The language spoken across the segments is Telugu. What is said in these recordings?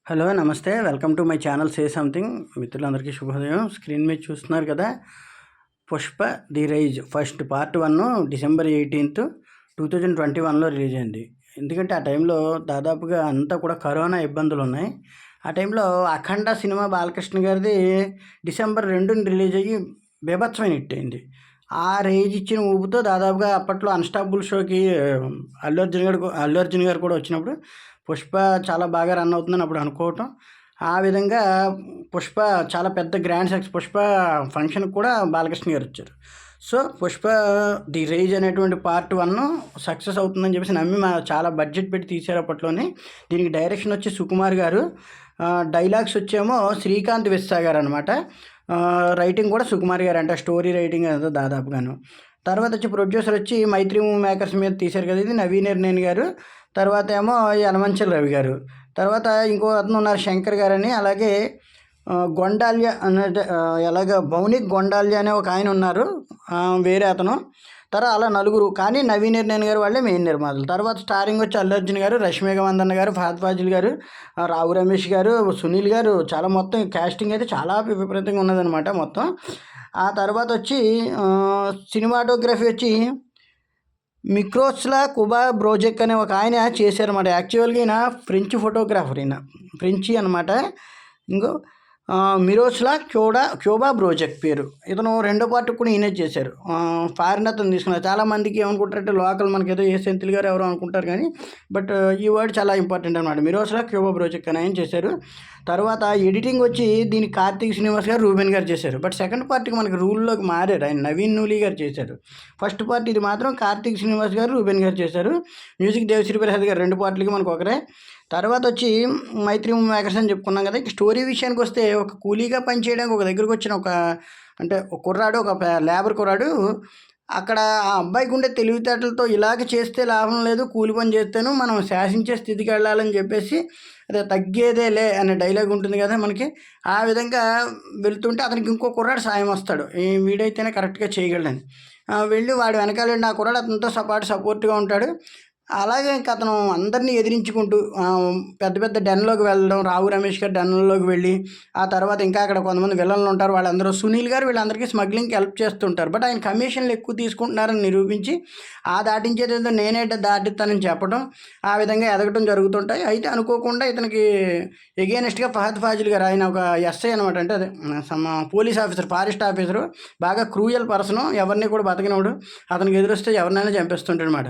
హలో నమస్తే welcome to my channel say something. మిత్రులందరికీ శుభోదయం. స్క్రీన్ మీద చూస్తున్నారు కదా, Pushpa the rise first part 1 December 18th 2021లో రిలీజ్ అయింది. ఎందుకంటే ఆ టైంలో దాదాపుగా అంతా కూడా కరోనా ఇబ్బందులు ఉన్నాయి. ఆ టైంలో అఖండ సినిమా బాలకృష్ణ గారిది December 2న రిలీజ్ అయ్యి బీభత్సమైన హిట్ అయింది. ఆ రేజ్ ఇచ్చిన ఊపుతో దాదాపుగా అప్పట్లో అన్స్టాపుల్ షోకి అల్లు అర్జున్ గారు కూడా వచ్చినప్పుడు పుష్ప చాలా బాగా రన్ అవుతుందని అప్పుడు అనుకోవటం. ఆ విధంగా పుష్ప చాలా పెద్ద పుష్ప ఫంక్షన్కి కూడా బాలకృష్ణ గారు వచ్చారు. సో పుష్ప ది రేజ్ అనేటువంటి పార్ట్ 1 సక్సెస్ అవుతుందని చెప్పేసి నమ్మి చాలా బడ్జెట్ పెట్టి తీశారు అప్పట్లోనే. దీనికి డైరెక్షన్ వచ్చి సుకుమార్ గారు, డైలాగ్స్ వచ్చేమో శ్రీకాంత్ విస్సా గారు అనమాట. రైటింగ్ కూడా సుకుమార్ గారు, అంటే స్టోరీ రైటింగ్ అదో దాదాపుగాను. తర్వాత వచ్చి ప్రొడ్యూసర్ వచ్చి మైత్రి మూవీ మేకర్స్ మీద తీశారు కదా, ఇది నవీన్ నిర్ణయన్ గారు. తర్వాత ఏమో యనమంచల రవి గారు. తర్వాత ఇంకో అతను ఉన్నారు శంకర్ గారని. అలాగే గొండాల్య అనే భౌనిక్ గొండాల్య అనే ఒక ఆయన ఉన్నారు, వేరే అతను. తర్వాత అలా నలుగురు, కానీ నవీన్ నిర్ణయన్ గారు వాళ్ళే మెయిన్ నిర్మాతలు. తర్వాత స్టారింగ్ వచ్చి అల్లు అర్జున్ గారు, రష్మిక మందన్న గారు, ఫహద్ ఫాజిల్ గారు, రావు రమేష్ గారు, సునీల్ గారు. చాలా మొత్తం క్యాస్టింగ్ అయితే చాలా విపరీతంగా ఉన్నదనమాట మొత్తం. ఆ తర్వాత వచ్చి సినిమాటోగ్రఫీ వచ్చి మిక్రోస్లా కుబా బ్రోజెక్ అనే ఒక ఆయన చేశారన్నమాట. యాక్చువల్గా ఈయన ఫ్రెంచ్ ఫోటోగ్రాఫర్, ఈయన ఫ్రెంచి అనమాట. ఇంకో మిరోస్లా క్యూబా బ్రోజెక్ పేరు. ఇతను రెండో పార్ట్ కూడా ఈయనే చేశారు. ఫారిన్ అతను తీసుకున్నారు. చాలామందికి ఏమనుకుంటారంటే లోకల్ మనకి ఏదో సెంతిల్ గారు ఎవరో అనుకుంటారు, కానీ బట్ ఈ వర్డ్ చాలా ఇంపార్టెంట్ అనమాట. మిరోస్లా క్యూబా బ్రోజెక్ అని ఆయన చేశారు. తర్వాత ఎడిటింగ్ వచ్చి దీనికి కార్తీక్ శ్రీనివాస్ గారు, రూబెన్ గారు చేశారు. బట్ సెకండ్ పార్ట్కి మనకి రూల్లోకి మారారు, ఆయన నవీన్ నూలి గారు చేశారు. ఫస్ట్ పార్ట్ ఇది మాత్రం కార్తీక్ శ్రీనివాస్ గారు, రూబెన్ గారు చేశారు. మ్యూజిక్ దేవిశ్రీ ప్రసాద్ గారు. రెండు పార్ట్లకి మనకు ఒకరే. తర్వాత వచ్చి మైత్రి మూవీ మేకర్స్ అని చెప్పుకున్నాం కదా. స్టోరీ విషయానికి వస్తే, ఒక కూలీగా పనిచేయడానికి ఒక దగ్గరకు వచ్చిన ఒక కుర్రాడు, ఒక లేబర్ కుర్రాడు, అక్కడ ఆ అబ్బాయికి ఉండే తెలివితేటలతో ఇలాగ చేస్తే లాభం లేదు, కూలి పని చేస్తేను మనం శాసించే స్థితికి వెళ్ళాలని చెప్పేసి, అదే తగ్గేదేలే అనే డైలాగ్ ఉంటుంది కదా మనకి. ఆ విధంగా వెళ్తుంటే అతనికి ఇంకో కుర్రాడు సాయం వస్తాడు, వీడైతేనే కరెక్ట్గా చేయగలడని. వెళ్ళి వాడు వెనకాల ఆ కుర్రాడు అతనితో సపోర్ట్గా ఉంటాడు. అలాగే ఇంక అతను అందరినీ ఎదిరించుకుంటూ పెద్ద పెద్ద డెన్లోకి వెళ్ళడం, రావు రమేష్ గారు డెన్లోకి వెళ్ళి, ఆ తర్వాత ఇంకా అక్కడ కొంతమంది విలన్లు ఉంటారు, వాళ్ళందరూ సునీల్ గారు వీళ్ళందరికీ స్మగ్లింగ్కి హెల్ప్ చేస్తుంటారు. బట్ ఆయన కమిషన్లు ఎక్కువ తీసుకుంటున్నారని నిరూపించి, ఆ దాటించేది నేనేంటే దాటిస్తానని చెప్పడం, ఆ విధంగా ఎదగటం జరుగుతుంటాయి. అయితే అనుకోకుండా ఇతనికి ఎగెయినెస్ట్గా ఫహద్ ఫాజిల్ గారు, ఆయన ఒక ఎస్ఐ అనమాట, అంటే అదే పోలీస్ ఆఫీసర్, ఫారెస్ట్ ఆఫీసరు, బాగా క్రూయల్ పర్సను, ఎవరిని కూడా బతకనోడు, అతనికి ఎదురొస్తే ఎవరినైనా చంపేస్తుంటాడు అనమాట.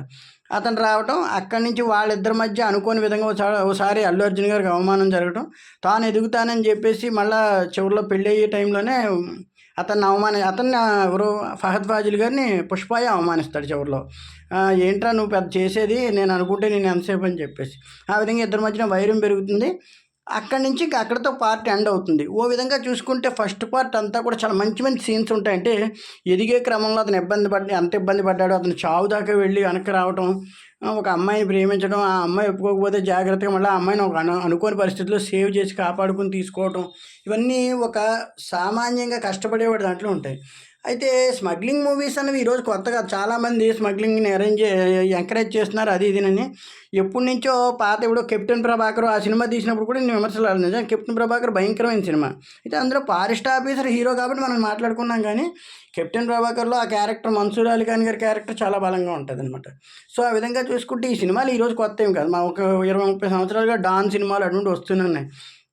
అతను రావటం, అక్కడి నుంచి వాళ్ళిద్దరి మధ్య అనుకోని విధంగా ఒకసారి అల్లు అర్జున్ గారికి అవమానం జరగటం, తాను ఎదుగుతానని చెప్పేసి మళ్ళీ చివరిలో పెళ్ళి అయ్యే టైంలోనే అతన్ని ఎవరు ఫహద్ ఫాజిల్ గారిని పుష్పయ్య అవమానిస్తాడు చివరిలో. ఏంట్రా నువ్వు పెద్ద చేసేది, నేను అనుకుంటే నేను ఎంతసేపు అని చెప్పేసి. ఆ విధంగా ఇద్దరి మధ్యన వైరం పెరుగుతుంది. అక్కడి నుంచి ఇంకా అక్కడితో పార్ట్ ఎండ్ అవుతుంది. ఓ విధంగా చూసుకుంటే ఫస్ట్ పార్ట్ అంతా కూడా చాలా మంచి మంచి సీన్స్ ఉంటాయంటే, ఎదిగే క్రమంలో అతను ఎంత ఇబ్బంది పడ్డాడో, అతను చావు దాకా వెళ్ళి వెనక్కి రావటం, ఒక అమ్మాయిని ప్రేమించడం, ఆ అమ్మాయి ఒప్పుకోకపోతే జాగ్రత్తగా మళ్ళీ ఆ అమ్మాయిని ఒక అనుకోని పరిస్థితుల్లో సేవ్ చేసి కాపాడుకుని తీసుకోవటం, ఇవన్నీ ఒక సామాన్యంగా కష్టపడేవాడు దాంట్లో ఉంటాయి. అయితే స్మగ్లింగ్ మూవీస్ అనేవి ఈరోజు కొత్తగా చాలామంది స్మగ్లింగ్ని ఎంకరేజ్ చేస్తున్నారు, అది ఇదినని. ఎప్పటి నుంచో పాత ఇప్పుడు కెప్టెన్ ప్రభాకర్ ఆ సినిమా తీసినప్పుడు కూడా నేను విమర్శలు నిజం. కెప్టెన్ ప్రభాకర్ భయంకరమైన సినిమా. అయితే అందులో ఫారెస్ట్ ఆఫీసర్ హీరో కాబట్టి మనం మాట్లాడుకున్నాం, కానీ కెప్టెన్ ప్రభాకర్లో ఆ క్యారెక్టర్ మన్సూర్ అలీ ఖాన్ గారి క్యారెక్టర్ చాలా బలంగా ఉంటుంది అనమాట. సో ఆ విధంగా చూసుకుంటే ఈ సినిమాలు ఈరోజు కొత్త ఏం కాదు, మా ఒక 20-30 సంవత్సరాలుగా డాన్ సినిమాలు అటువంటి వస్తున్నాయి.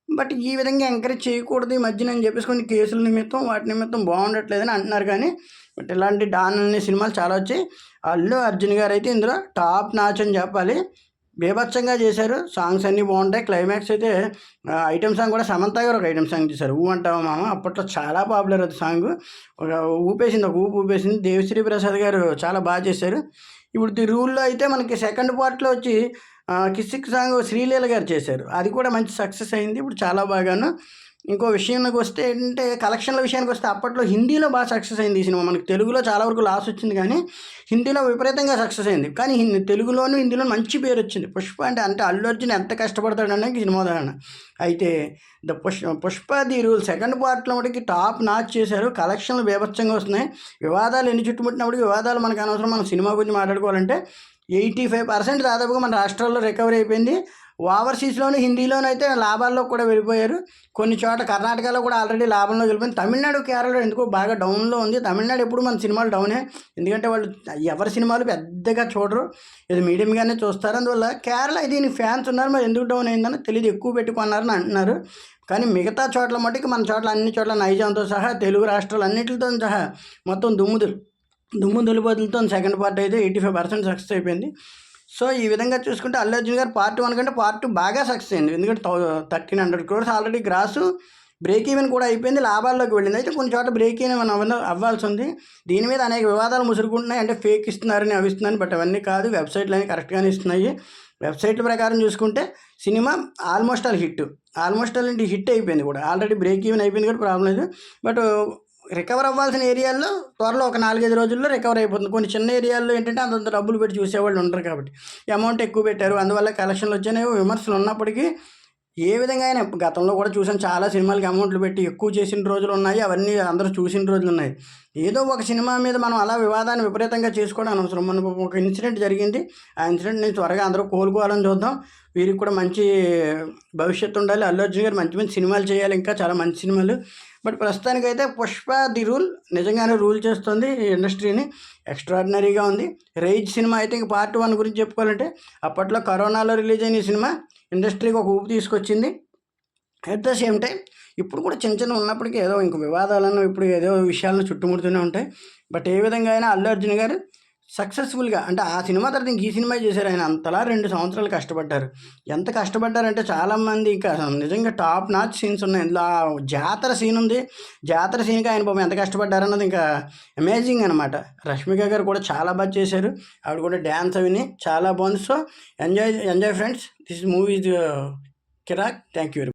బట్ ఈ విధంగా ఎంకరేజ్ చేయకూడదు ఈ మధ్యన అని చెప్పేసి కొన్ని కేసుల నిమిత్తం వాటి నిమిత్తం బాగుండట్లేదని అంటున్నారు. కానీ బట్ ఇలాంటి డాన్ అనే సినిమాలు చాలా వచ్చాయి. అల్లు అర్జున్ గారు అయితే ఇందులో టాప్ నాచ్ అని చెప్పాలి. బీభత్సంగా చేశారు. సాంగ్స్ అన్నీ బాగుంటాయి. క్లైమాక్స్ అయితే ఐటమ్ సాంగ్ కూడా సమంత గారు ఒక ఐటమ్ సాంగ్ చేశారు, ఊ అంటావా మామ. అప్పట్లో చాలా పాపులర్ అది సాంగ్. ఒక ఊపు ఊపేసింది. దేవిశ్రీ ప్రసాద్ గారు చాలా బాగా చేశారు. ఇప్పుడు ది రూల్లో అయితే మనకి సెకండ్ పార్ట్లో వచ్చి కిసిక్ సాంగ్ శ్రీలీల గారు చేశారు, అది కూడా మంచి సక్సెస్ అయింది ఇప్పుడు చాలా బాగాను. ఇంకో విషయానికి వస్తే ఏంటంటే, కలెక్షన్ల విషయానికి వస్తే అప్పట్లో హిందీలో బాగా సక్సెస్ అయింది ఈ సినిమా. మనకి తెలుగులో చాలా వరకు లాస్ వచ్చింది, కానీ హిందీలో విపరీతంగా సక్సెస్ అయింది. కానీ తెలుగులోను హిందీలో మంచి పేరు వచ్చింది. పుష్ప అంటే అల్లు అర్జున్ ఎంత కష్టపడతాడనే సినిమా ఉదాహరణ. అయితే పుష్ప ది రూల్ సెకండ్ పార్ట్లో మటుకి టాప్ నాచ్ చేశారు. కలెక్షన్లు బీభత్సంగా వస్తున్నాయి. వివాదాలు ఎన్ని చుట్టుముట్టినప్పటికీ వివాదాలు మనకు అనవసరం. మనం సినిమా గురించి మాట్లాడుకోవాలంటే 85% దాదాపుగా మన రాష్ట్రాల్లో రికవరీ అయిపోయింది. ఓవర్సీస్లోను హిందీలోనూ అయితే లాభాల్లో కూడా వెళ్ళిపోయారు. కొన్ని చోట్ల కర్ణాటకలో కూడా ఆల్రెడీ లాభంలో వెళ్ళిపోయింది. తమిళనాడు, కేరళలో ఎందుకో బాగా డౌన్లో ఉంది. తమిళనాడు ఎప్పుడు మన సినిమాలు డౌనే, ఎందుకంటే వాళ్ళు ఎవరి సినిమాలు పెద్దగా చూడరు, ఇది మీడియంగానే చూస్తారు. అందువల్ల కేరళ దీనికి ఫ్యాన్స్ ఉన్నారు, మరి ఎందుకు డౌన్ అయిందని తెలియదు, ఎక్కువ పెట్టుకున్నారని అంటున్నారు. కానీ మిగతా చోట్ల మట్టుకు మన చోట్ల అన్ని చోట్ల నైజాంతో సహా తెలుగు రాష్ట్రాలు అన్నింటితో సహా మొత్తం దుమ్ము దులిపోతులతో సెకండ్ పార్ట్ అయితే 85% సక్సెస్ అయిపోయింది. సో ఈ విధంగా చూసుకుంటే అల్లు అర్జున్ గారు పార్ట్ 1 కంటే పార్ట్ 2 బాగా సక్సెస్ అయింది. ఎందుకంటే 1300 crores already grass break even కూడా అయిపోయింది, లాభాల్లోకి వెళ్ళింది. అయితే కొన్ని చోట్ల బ్రేక్ ఈవెన్ అవ్వాల్సి ఉంది. దీని మీద అనేక వివాదాలు ముసురుకుంటున్నాయి. అంటే ఫేక్ ఇస్తున్నారని అవి ఇస్తున్నారని, బట్ అవన్నీ కాదు, వెబ్సైట్లు అనేవి కరెక్ట్గానే ఇస్తున్నాయి. వెబ్సైట్ల ప్రకారం చూసుకుంటే సినిమా ఆల్మోస్ట్ ఆల్ హిట్ అయిపోయింది కూడా, ఆల్రెడీ బ్రేక్ ఈవెన్ అయిపోయింది కూడా ప్రాబ్లం లేదు. బట్ రికవర్ అవ్వాల్సిన ఏరియాల్లో త్వరలో ఒక 4-5 రోజుల్లో రికవర్ అయిపోతుంది. కొన్ని చిన్న ఏరియాల్లో ఏంటంటే అంతంత డబ్బులు పెట్టి చూసేవాళ్ళు ఉండరు కాబట్టి అమౌంట్ ఎక్కువ పెట్టారు, అందువల్ల కలెక్షన్లు వచ్చాయి విమర్శలు ఉన్నప్పటికీ ఏ విధంగా అయినా గతంలో కూడా చూసాను, చాలా సినిమాలకి అమౌంట్లు పెట్టి ఎక్కువ చేసిన రోజులు ఉన్నాయి, అవన్నీ అందరూ చూసిన రోజులు ఉన్నాయి. ఏదో ఒక సినిమా మీద మనం అలా వివాదాన్ని విపరీతంగా చేసుకోవడం అనవసరం. మన ఒక ఇన్సిడెంట్ జరిగింది, ఆ ఇన్సిడెంట్ని త్వరగా అందరూ కోలుకోవాలని చూద్దాం. వీరికి కూడా మంచి భవిష్యత్తు ఉండాలి. అల్లు అర్జున్ గారు మంచి మంచి సినిమాలు చేయాలి, ఇంకా చాలా మంచి సినిమాలు. బట్ ప్రస్తుతానికైతే పుష్ప ది రూల్ నిజంగానే రూల్ చేస్తుంది ఈ ఇండస్ట్రీని, ఎక్స్ట్రాడినరీగా ఉంది. రేజ్ సినిమా అయితే ఇంక పార్ట్ 1 గురించి చెప్పుకోవాలంటే, అప్పట్లో కరోనాలో రిలీజ్ అయిన ఈ సినిమా ఇండస్ట్రీకి ఒక ఊపు తీసుకొచ్చింది. అట్ ద సేమ్ టైం ఇప్పుడు కూడా చిన్న ఉన్నప్పటికీ ఏదో ఇంక వివాదాలను ఇప్పుడు ఏదో విషయాలను చుట్టుముడుతూనే ఉంటాయి. బట్ ఏ విధంగా అయినా అల్లు అర్జున్ గారు సక్సెస్ఫుల్గా, అంటే ఆ సినిమా తర్వాత ఇంక ఈ సినిమా చేశారు. ఆయన అంతలా 2 సంవత్సరాలు కష్టపడ్డారు. ఎంత కష్టపడ్డారంటే చాలామంది ఇంకా నిజంగా టాప్ నాచ్ సీన్స్ ఉన్నాయి. ఇందులో ఆ జాతర సీన్ ఉంది, జాతర సీన్కి ఆయన పాపం ఎంత కష్టపడ్డారన్నది ఇంకా అమేజింగ్ అనమాట. రష్మిక గారు కూడా చాలా బాగా చేశారు, ఆవిడ కూడా డ్యాన్స్ అవిని చాలా బాగుంది. So enjoy friends, this movie is కిరాక్. Thank you.